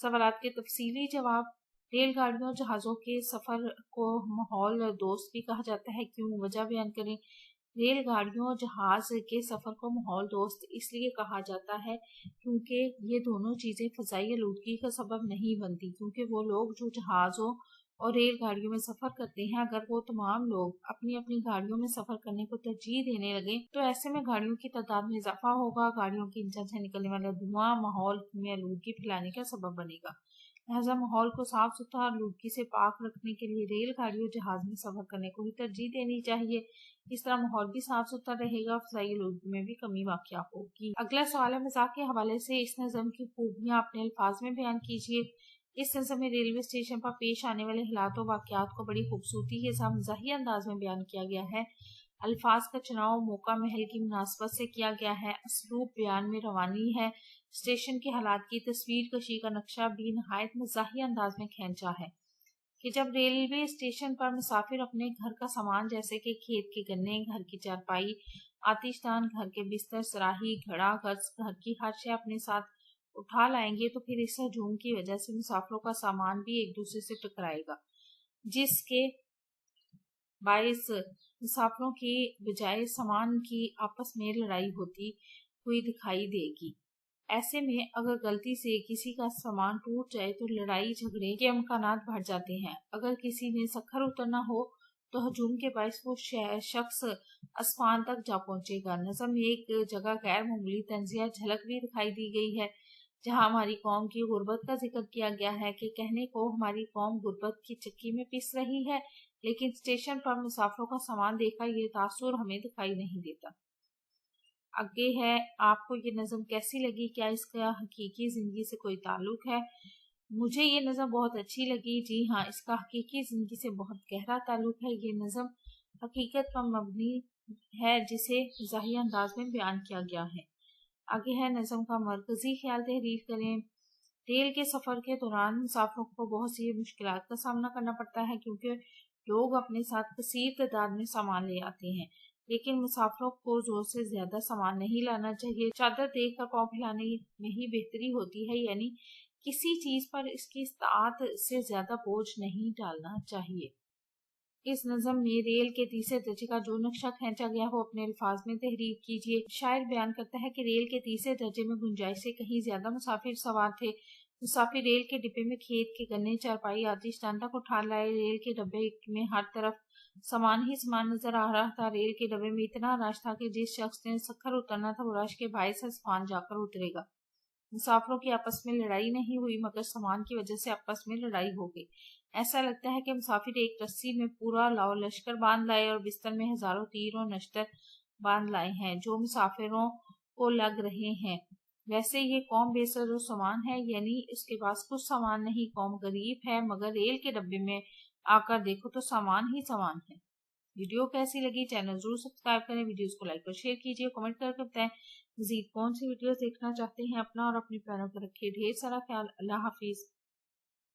सवालात के तफसीली जवाब। रेलगाड़ियों और जहाज़ों के सफ़र को माहौल दोस्त भी कहा जाता है, क्यों? वजह बयान करें। रेलगाड़ियों और जहाज़ के सफ़र को माहौल दोस्त इसलिए कहा जाता है क्योंकि ये दोनों चीज़ें फ़ज़ाई आलूदगी का सबब नहीं बनती, क्योंकि वो लोग जो जहाज़ों और रेलगाड़ियों में सफ़र करते हैं, अगर वो तमाम लोग अपनी अपनी गाड़ियों में सफ़र करने को तरजीह देने लगे तो ऐसे में गाड़ियों की तादाद में इजाफा होगा। गाड़ियों के इंजन से निकलने वाला धुआं माहौल में आलूदगी फैलाने का सबब बनेगा। लिहाजा माहौल को साफ सुथरा आलूदगी से पाक रखने के लिए रेलगाड़ियों जहाज में सफ़र करने को ही तरजीह देनी चाहिए। इस तरह माहौल भी साफ सुथरा रहेगा, फ़ज़ाई आलूदगी में भी कमी वाक़या होगी। अगला सवाल है, मज़ाक के हवाले से इस नज़म की खूबियाँ अपने अल्फाज में बयान कीजिए। इस नज़म में रेलवे स्टेशन पर पेश आने वाले हालात और वाक़यात को बड़ी खूबसूरती के साथ मज़ाही अंदाज में बयान किया गया है। अल्फाज का चुनाव मौका महल की मुनासबत से किया गया है। असलूब बयान में रवानी है। स्टेशन के हालात की तस्वीर कशी का नक्शा भी नहायत मज़ाही अंदाज में खींचा है कि जब रेलवे स्टेशन पर मुसाफिर अपने घर का सामान जैसे कि खेत के गन्ने, घर की चारपाई, आतिशदान, घर के बिस्तर, सराही, घड़ा, घर की हर शय अपने साथ उठा लाएंगे तो फिर इस हजूम की वजह से मुसाफिरों का सामान भी एक दूसरे से टकराएगा, जिसके बायस मुसाफिरों की बजाय सामान की आपस में लड़ाई होती हुई दिखाई देगी। ऐसे में अगर गलती से किसी का सामान टूट जाए तो लड़ाई झगड़े के इम्कानात बढ़ जाते हैं। अगर किसी ने सखर उतरना हो तो हजूम के बायस वो शख्स आसमान तक जा पहुंचेगा। नज़म में एक जगह गैर मामूली तंजिया झलक भी दिखाई दी गई है, जहां हमारी कौम की गुर्बत का जिक्र किया गया है कि कहने को हमारी कौम गुर्बत की चक्की में पिस रही है, लेकिन स्टेशन पर मुसाफिरों का सामान देखकर ये तासुर हमें दिखाई नहीं देता। आगे है, आपको ये नज़म कैसी लगी? क्या इसका हकीकी ज़िंदगी से कोई ताल्लुक है? मुझे ये नज़म बहुत अच्छी लगी। जी हाँ, इसका हकीकी ज़िंदगी से बहुत गहरा ताल्लुक है। ये नज़म हकीकत पर मबनी है, जिसे ज़ाहिर अंदाज में बयान किया गया है। आगे है, नज़म का मरकज़ी ख्याल तहरीर करें। रेल के सफ़र के दौरान मुसाफिरों को बहुत सी मुश्किलात का सामना करना पड़ता है, क्योंकि लोग अपने साथ कसीर तादाद में सामान ले आते हैं, लेकिन मुसाफिरों को ज़रूरत से ज़्यादा सामान नहीं लाना चाहिए। चादर देख कर पाँव फैलाने में ही बेहतरी होती है, यानी किसी चीज़ पर इसकी इस्तात से ज़्यादा बोझ नहीं डालना चाहिए। इस नज़म में रेल के तीसरे दर्जे का जो नक्शा खींचा गया वो अपने अल्फाज में तहरीर कीजिए। शायर बयान करता है कि रेल के तीसरे दर्जे में गुंजाइश से कहीं ज्यादा मुसाफिर सवार थे। मुसाफिर रेल के डिब्बे में खेत के गन्ने, चारपाई, आतिशदान तक उठा लाए। रेल के डब्बे में हर तरफ सामान ही सामान नजर आ रहा था। रेल के डब्बे में इतना रश था कि जिस शख्स ने सखर उतरना था वो रश के बायस आसमान जाकर उतरेगा। मुसाफिरों की आपस में लड़ाई नहीं हुई, मगर सामान की वजह से आपस में लड़ाई हो गई। ऐसा लगता है कि मुसाफिर एक रस्सी में पूरा लाओ लश्कर बांध लाए और बिस्तर में हजारों तीर और नश्तर बांध लाए हैं जो मुसाफिरों को लग रहे हैं। वैसे ये कौम बेसर सामान है, यानी इसके पास कुछ सामान नहीं। कौम गरीब है, मगर रेल के डब्बे में आकर देखो तो सामान ही सामान है। वीडियो कैसी लगी? चैनल जरूर सब्सक्राइब करें, वीडियोस को लाइक और शेयर कीजिए, कमेंट करके बताएं मजीद कौन सी वीडियोस देखना चाहते हैं। अपना और अपनी प्यारों पर रखिए ढेर सारा ख्याल। अल्लाह हाफिज।